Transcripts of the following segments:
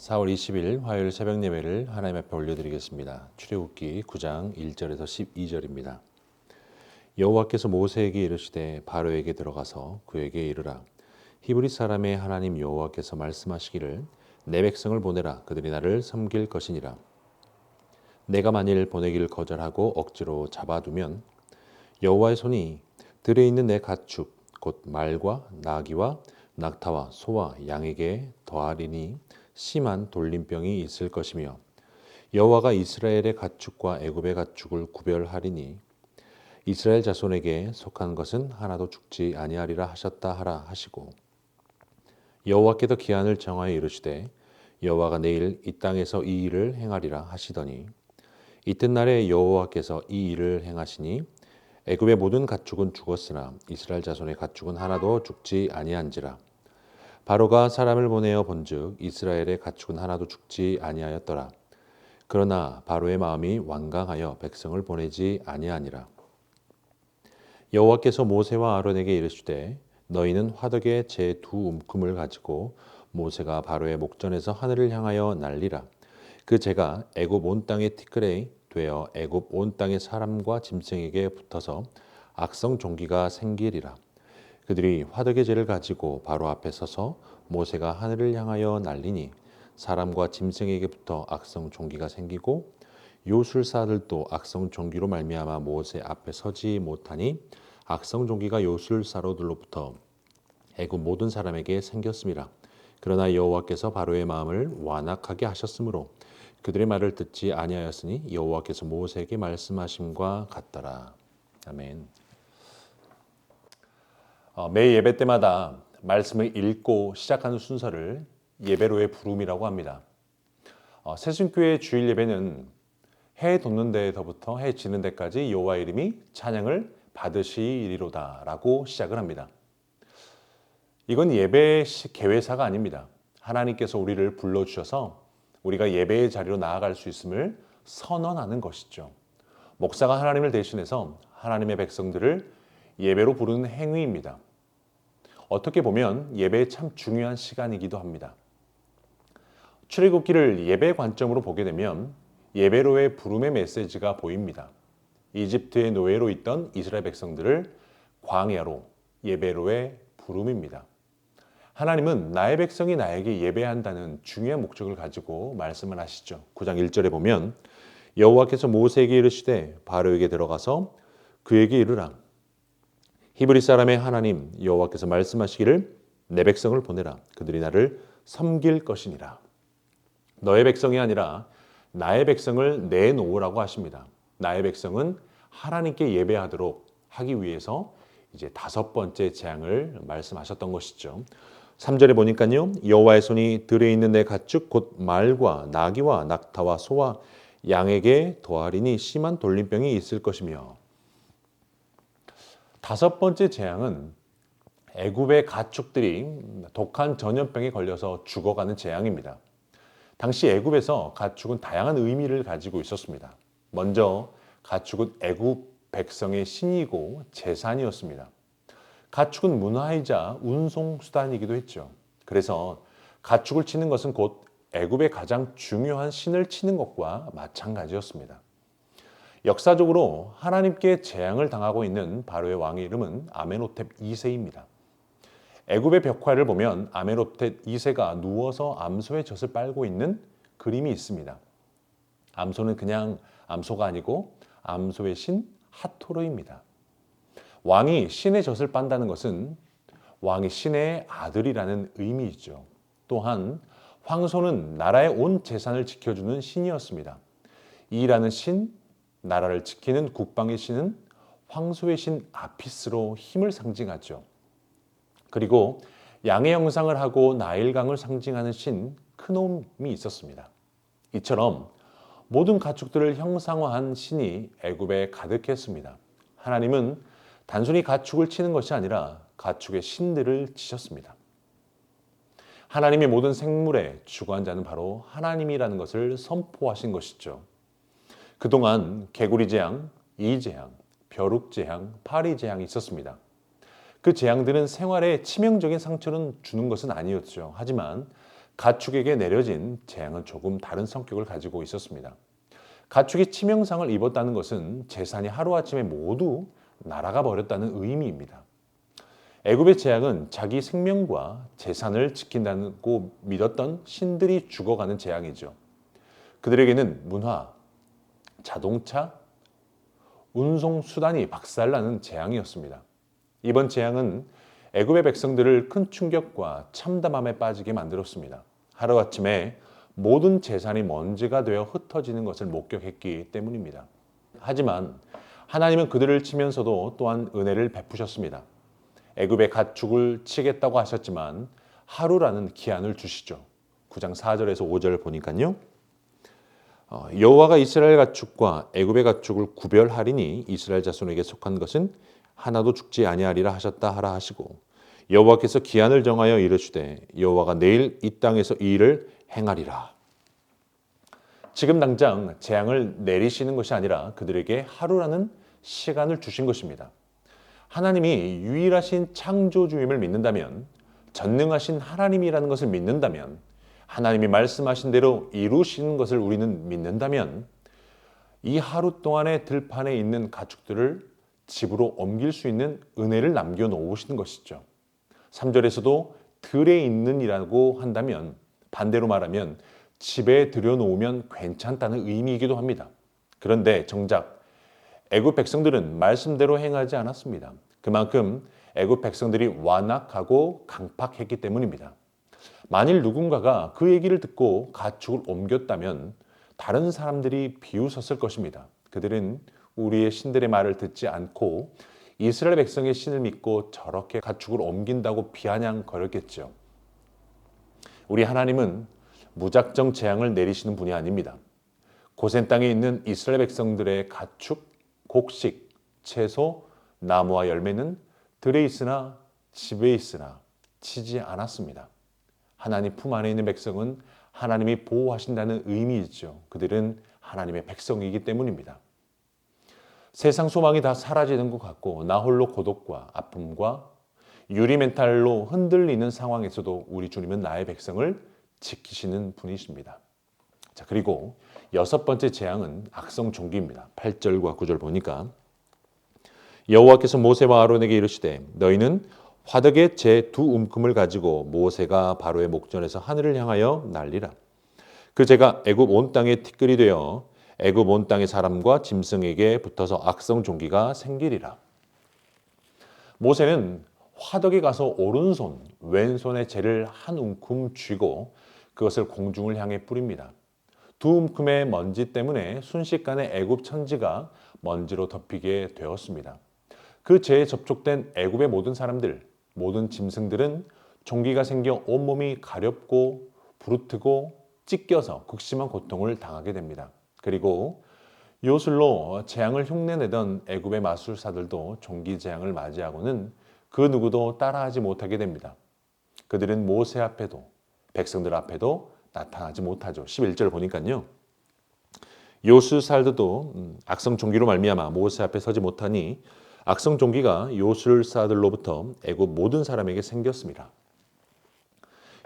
4월 20일 화요일 새벽 예배를 하나님 앞에 올려드리겠습니다. 출애굽기 9장 1절에서 12절입니다. 여호와께서 모세에게 이르시되 바로에게 들어가서 그에게 이르라. 히브리 사람의 하나님 여호와께서 말씀하시기를 내 백성을 보내라. 그들이 나를 섬길 것이니라. 내가 만일 보내기를 거절하고 억지로 잡아두면 여호와의 손이 들에 있는 내 가축 곧 말과 나귀와 낙타와 소와 양에게 더하리니 심한 돌림병이 있을 것이며 여호와가 이스라엘의 가축과 애굽의 가축을 구별하리니 이스라엘 자손에게 속한 것은 하나도 죽지 아니하리라 하셨다 하라 하시고 여호와께서 기한을 정하여 이르시되 여호와가 내일 이 땅에서 이 일을 행하리라 하시더니 이튿날에 여호와께서 이 일을 행하시니 애굽의 모든 가축은 죽었으나 이스라엘 자손의 가축은 하나도 죽지 아니한지라. 바로가 사람을 보내어 본즉 이스라엘의 가축은 하나도 죽지 아니하였더라. 그러나 바로의 마음이 완강하여 백성을 보내지 아니하니라. 여호와께서 모세와 아론에게 이르시되 너희는 화덕에 제 두 움큼을 가지고 모세가 바로의 목전에서 하늘을 향하여 날리라. 그 재가 애굽 온 땅의 티끌에 되어 애굽 온 땅의 사람과 짐승에게 붙어서 악성 종기가 생기리라. 그들이 화덕의 재를 가지고 바로 앞에 서서 모세가 하늘을 향하여 날리니 사람과 짐승에게 붙어 악성 종기가 생기고 요술사들도 악성 종기로 말미암아 모세 앞에 서지 못하니 악성 종기가 요술사로들로부터 애굽 모든 사람에게 생겼음이라. 그러나 여호와께서 바로의 마음을 완악하게 하셨으므로 그들의 말을 듣지 아니하였으니 여호와께서 모세에게 말씀하심과 같더라. 아멘. 매 예배 때마다 말씀을 읽고 시작하는 순서를 예배로의 부름이라고 합니다. 새순교회 주일 예배는 해 돋는 데에서부터 해 지는 데까지 여호와 이름이 찬양을 받으시리로다 라고 시작을 합니다. 이건 예배 개회사가 아닙니다. 하나님께서 우리를 불러주셔서 우리가 예배의 자리로 나아갈 수 있음을 선언하는 것이죠. 목사가 하나님을 대신해서 하나님의 백성들을 예배로 부르는 행위입니다. 어떻게 보면 예배의 참 중요한 시간이기도 합니다. 출애굽기를 예배 관점으로 보게 되면 예배로의 부름의 메시지가 보입니다. 이집트의 노예로 있던 이스라엘 백성들을 광야로 예배로의 부름입니다. 하나님은 나의 백성이 나에게 예배한다는 중요한 목적을 가지고 말씀을 하시죠. 9장 1절에 보면 여호와께서 모세에게 이르시되 바로에게 들어가서 그에게 이르라. 히브리 사람의 하나님 여호와께서 말씀하시기를 내 백성을 보내라. 그들이 나를 섬길 것이니라. 너의 백성이 아니라 나의 백성을 내놓으라고 하십니다. 나의 백성은 하나님께 예배하도록 하기 위해서 이제 다섯 번째 재앙을 말씀하셨던 것이죠. 3절에 보니까요. 여호와의 손이 들에 있는 내 가축 곧 말과 나귀와 낙타와 소와 양에게 더하리니 심한 돌림병이 있을 것이며 다섯 번째 재앙은 애굽의 가축들이 독한 전염병에 걸려서 죽어가는 재앙입니다. 당시 애굽에서 가축은 다양한 의미를 가지고 있었습니다. 먼저 가축은 애굽 백성의 신이고 재산이었습니다. 가축은 문화이자 운송수단이기도 했죠. 그래서 가축을 치는 것은 곧 애굽의 가장 중요한 신을 치는 것과 마찬가지였습니다. 역사적으로 하나님께 재앙을 당하고 있는 바로의 왕의 이름은 아멘호텝 2세입니다. 애굽의 벽화를 보면 아멘호텝 2세가 누워서 암소의 젖을 빨고 있는 그림이 있습니다. 암소는 그냥 암소가 아니고 암소의 신 하토르입니다. 왕이 신의 젖을 빤다는 것은 왕이 신의 아들이라는 의미이죠. 또한 황소는 나라의 온 재산을 지켜주는 신이었습니다. 이라는 신, 나라를 지키는 국방의 신은 황소의 신 아피스로 힘을 상징하죠. 그리고 양의 형상을 하고 나일강을 상징하는 신 크놈이 있었습니다. 이처럼 모든 가축들을 형상화한 신이 애굽에 가득했습니다. 하나님은 단순히 가축을 치는 것이 아니라 가축의 신들을 치셨습니다. 하나님의 모든 생물의 주관자는 바로 하나님이라는 것을 선포하신 것이죠. 그동안 개구리 재앙, 이 재앙, 벼룩 재앙, 파리 재앙이 있었습니다. 그 재앙들은 생활에 치명적인 상처는 주는 것은 아니었죠. 하지만 가축에게 내려진 재앙은 조금 다른 성격을 가지고 있었습니다. 가축이 치명상을 입었다는 것은 재산이 하루아침에 모두 날아가 버렸다는 의미입니다. 애굽의 재앙은 자기 생명과 재산을 지킨다고 믿었던 신들이 죽어가는 재앙이죠. 그들에게는 문화, 자동차, 운송 수단이 박살나는 재앙이었습니다. 이번 재앙은 애굽의 백성들을 큰 충격과 참담함에 빠지게 만들었습니다. 하루아침에 모든 재산이 먼지가 되어 흩어지는 것을 목격했기 때문입니다. 하지만 하나님은 그들을 치면서도 또한 은혜를 베푸셨습니다. 애굽의 가축을 치겠다고 하셨지만 하루라는 기한을 주시죠. 9장 4절에서 5절 보니까요. 여호와가 이스라엘 가축과 애굽의 가축을 구별하리니 이스라엘 자손에게 속한 것은 하나도 죽지 아니하리라 하셨다 하라 하시고 여호와께서 기한을 정하여 이르시되 여호와가 내일 이 땅에서 이 일을 행하리라. 지금 당장 재앙을 내리시는 것이 아니라 그들에게 하루라는 시간을 주신 것입니다. 하나님이 유일하신 창조주임을 믿는다면, 전능하신 하나님이라는 것을 믿는다면, 하나님이 말씀하신 대로 이루시는 것을 우리는 믿는다면 이 하루 동안의 들판에 있는 가축들을 집으로 옮길 수 있는 은혜를 남겨놓으시는 것이죠. 3절에서도 들에 있는이라고 한다면 반대로 말하면 집에 들여놓으면 괜찮다는 의미이기도 합니다. 그런데 정작 애굽 백성들은 말씀대로 행하지 않았습니다. 그만큼 애굽 백성들이 완악하고 강팍했기 때문입니다. 만일 누군가가 그 얘기를 듣고 가축을 옮겼다면 다른 사람들이 비웃었을 것입니다. 그들은 우리의 신들의 말을 듣지 않고 이스라엘 백성의 신을 믿고 저렇게 가축을 옮긴다고 비아냥거렸겠죠. 우리 하나님은 무작정 재앙을 내리시는 분이 아닙니다. 고센 땅에 있는 이스라엘 백성들의 가축, 곡식, 채소, 나무와 열매는 들에 있으나 집에 있으나 치지 않았습니다. 하나님 품 안에 있는 백성은 하나님이 보호하신다는 의미이죠. 그들은 하나님의 백성이기 때문입니다. 세상 소망이 다 사라지는 것 같고 나 홀로 고독과 아픔과 유리 멘탈로 흔들리는 상황에서도 우리 주님은 나의 백성을 지키시는 분이십니다. 자, 그리고 6번째 재앙은 악성 종기입니다. 8절과 9절 보니까 여호와께서 모세와 아론에게 이르시되 너희는 화덕에 제 두 움큼을 가지고 모세가 바로의 목전에서 하늘을 향하여 날리라. 그 재가 애굽 온 땅에 티끌이 되어 애굽 온 땅의 사람과 짐승에게 붙어서 악성 종기가 생기리라. 모세는 화덕에 가서 오른손, 왼손의 재를 한 움큼 쥐고 그것을 공중을 향해 뿌립니다. 두 움큼의 먼지 때문에 순식간에 애굽 천지가 먼지로 덮이게 되었습니다. 그 재에 접촉된 애굽의 모든 사람들, 모든 짐승들은 종기가 생겨 온몸이 가렵고 부르트고 찢겨서 극심한 고통을 당하게 됩니다. 그리고 요술로 재앙을 흉내내던 애굽의 마술사들도 종기 재앙을 맞이하고는 그 누구도 따라하지 못하게 됩니다. 그들은 모세 앞에도 백성들 앞에도 나타나지 못하죠. 11절 보니까요. 요술사들도 악성 종기로 말미암아 모세 앞에 서지 못하니 악성 종기가 요술사들로부터 애굽 모든 사람에게 생겼습니다.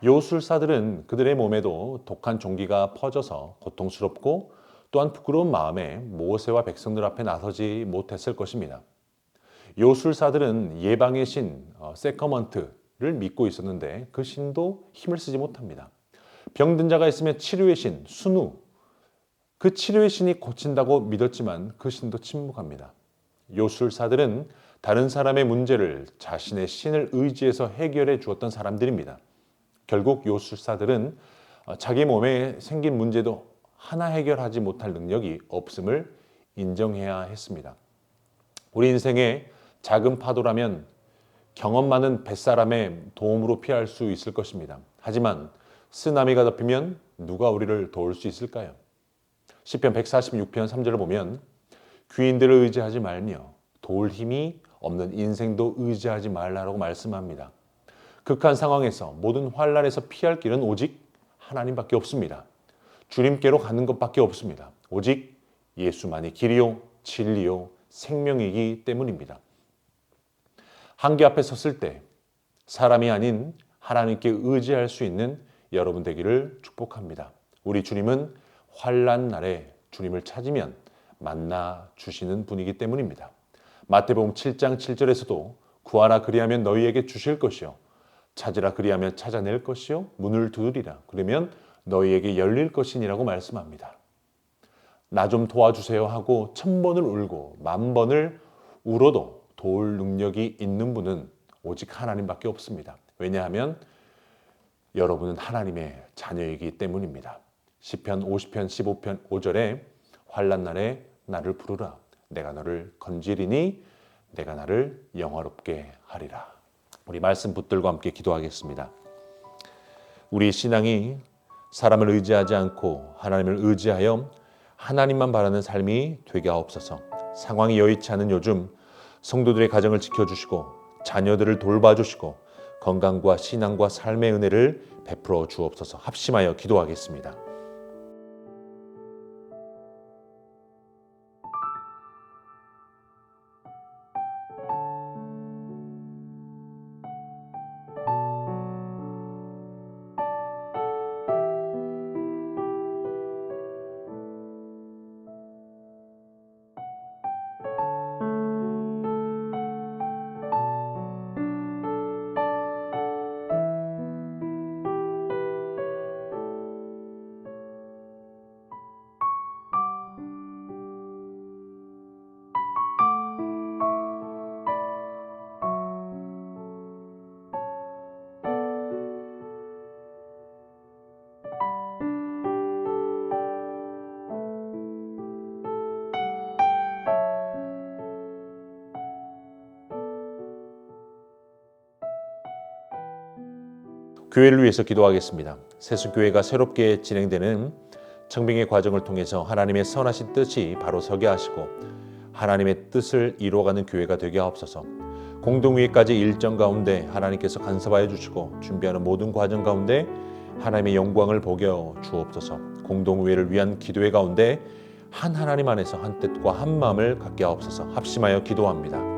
요술사들은 그들의 몸에도 독한 종기가 퍼져서 고통스럽고 또한 부끄러운 마음에 모세와 백성들 앞에 나서지 못했을 것입니다. 요술사들은 예방의 신 세커먼트를 믿고 있었는데 그 신도 힘을 쓰지 못합니다. 병든 자가 있으면 치료의 신 수누, 그 치료의 신이 고친다고 믿었지만 그 신도 침묵합니다. 요술사들은 다른 사람의 문제를 자신의 신을 의지해서 해결해 주었던 사람들입니다. 결국 요술사들은 자기 몸에 생긴 문제도 하나 해결하지 못할 능력이 없음을 인정해야 했습니다. 우리 인생에 작은 파도라면 경험 많은 뱃사람의 도움으로 피할 수 있을 것입니다. 하지만 쓰나미가 덮이면 누가 우리를 도울 수 있을까요? 시편 146편 3절을 보면 귀인들을 의지하지 말며 도울 힘이 없는 인생도 의지하지 말라라고 말씀합니다. 극한 상황에서 모든 환난에서 피할 길은 오직 하나님밖에 없습니다. 주님께로 가는 것밖에 없습니다. 오직 예수만이 길이요 진리요 생명이기 때문입니다. 한계 앞에 섰을 때 사람이 아닌 하나님께 의지할 수 있는 여러분 되기를 축복합니다. 우리 주님은 환난 날에 주님을 찾으면 만나 주시는 분이기 때문입니다. 마태복음 7장 7절에서도 구하라 그리하면 너희에게 주실 것이요 찾으라 그리하면 찾아낼 것이요 문을 두드리라 그러면 너희에게 열릴 것이니라고 말씀합니다. 나 좀 도와주세요 하고 1000번을 울고 10,000번을 울어도 도울 능력이 있는 분은 오직 하나님밖에 없습니다. 왜냐하면 여러분은 하나님의 자녀이기 때문입니다. 시편 50편 15편 5절에 환난 날에 나를 부르라 내가 너를 건지리니 내가 나를 영화롭게 하리라. 우리 말씀 붙들고 함께 기도하겠습니다. 우리 신앙이 사람을 의지하지 않고 하나님을 의지하여 하나님만 바라는 삶이 되게 하옵소서. 상황이 여의치 않은 요즘 성도들의 가정을 지켜주시고 자녀들을 돌봐주시고 건강과 신앙과 삶의 은혜를 베풀어 주옵소서. 합심하여 기도하겠습니다. 교회를 위해서 기도하겠습니다. 세수교회가 새롭게 진행되는 청빙의 과정을 통해서 하나님의 선하신 뜻이 바로 서게 하시고 하나님의 뜻을 이루어가는 교회가 되게 하옵소서. 공동회의까지 일정 가운데 하나님께서 간섭하여 주시고 준비하는 모든 과정 가운데 하나님의 영광을 보게 주옵소서. 공동회의를 위한 기도회 가운데 한 하나님 안에서 한 뜻과 한 마음을 갖게 하옵소서. 합심하여 기도합니다.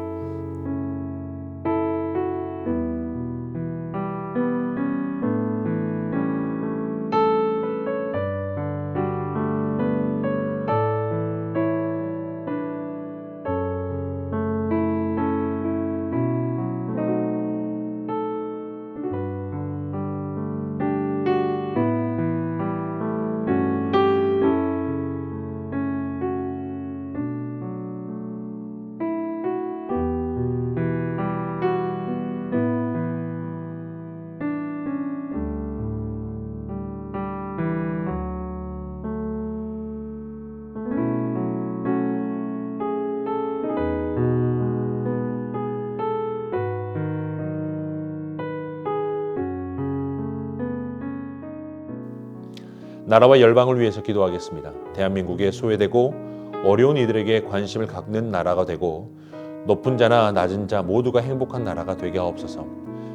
나라와 열방을 위해서 기도하겠습니다. 대한민국에 소외되고 어려운 이들에게 관심을 갖는 나라가 되고 높은 자나 낮은 자 모두가 행복한 나라가 되게 하옵소서.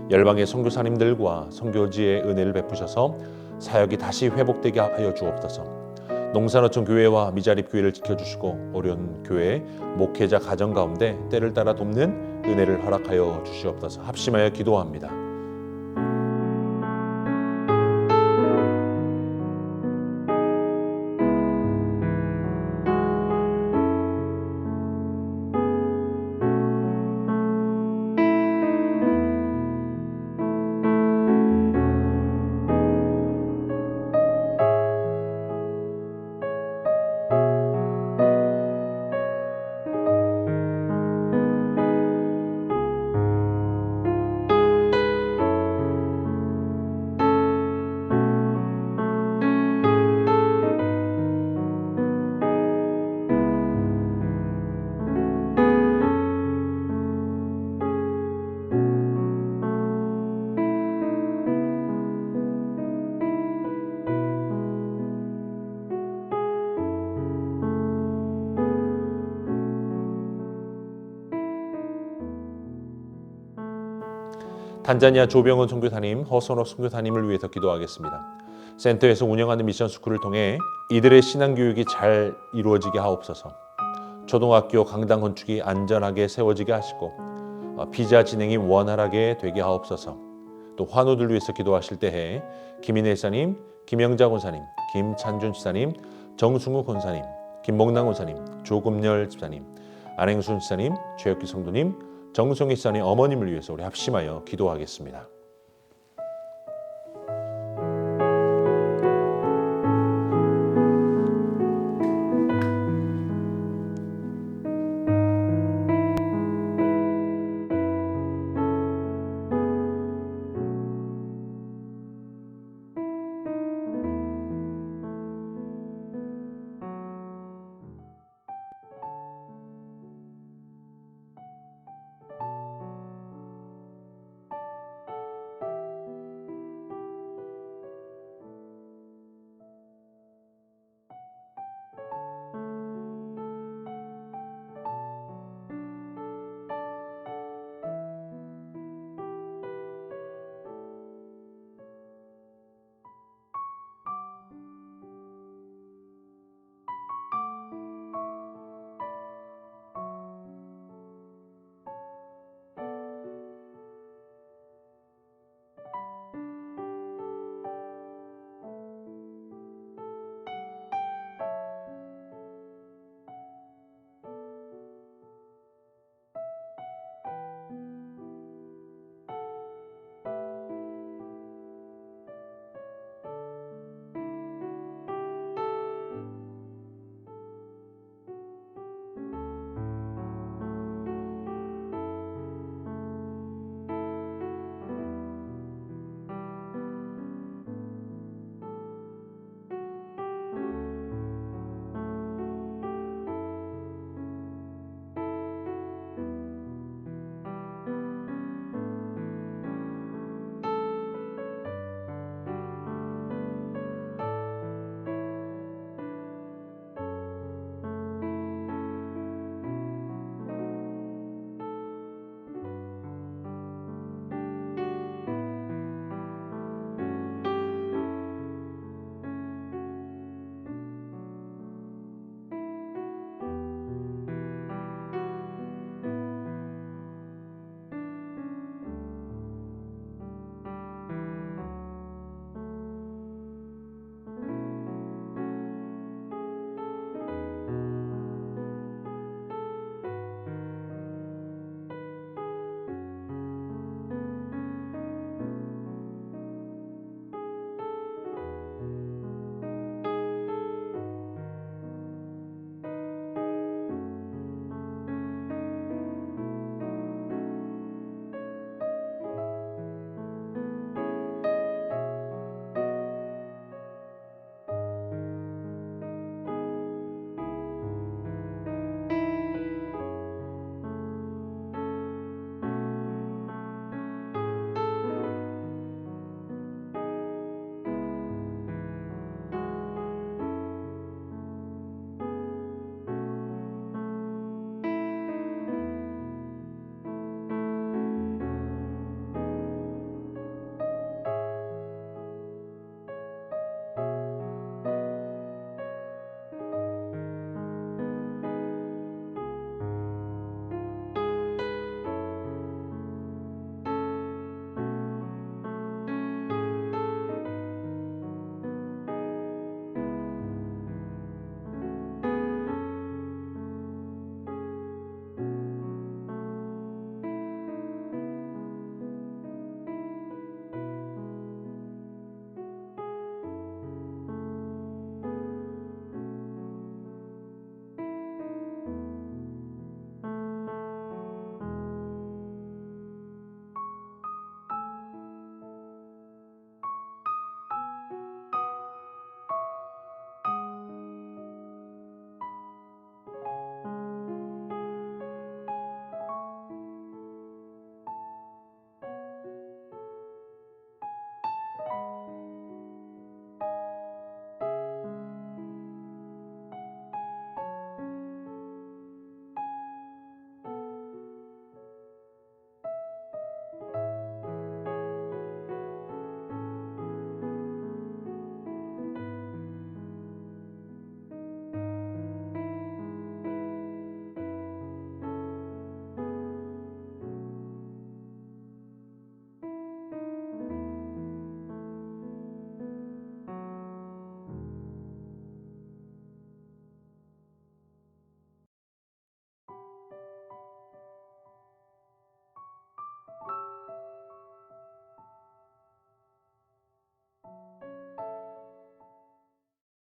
열방의 선교사님들과 선교지의 은혜를 베푸셔서 사역이 다시 회복되게 하여 주옵소서. 농산어촌 교회와 미자립 교회를 지켜주시고 어려운 교회 목회자 가정 가운데 때를 따라 돕는 은혜를 허락하여 주시옵소서. 합심하여 기도합니다. 탄자니아 조병원 선교사님, 허선옥 선교사님을 위해서 기도하겠습니다. 센터에서 운영하는 미션스쿨을 통해 이들의 신앙교육이 잘 이루어지게 하옵소서. 초등학교 강당 건축이 안전하게 세워지게 하시고 비자 진행이 원활하게 되게 하옵소서. 또 환우들 위해서 기도하실 때에 김인혜 사님, 김영자 권사님, 김찬준 집사님, 정승우 권사님, 김목남 권사님, 조금열 집사님, 안행순 집사님, 최혁기 성도님, 정성희 집사님 어머님을 위해서 우리 합심하여 기도하겠습니다.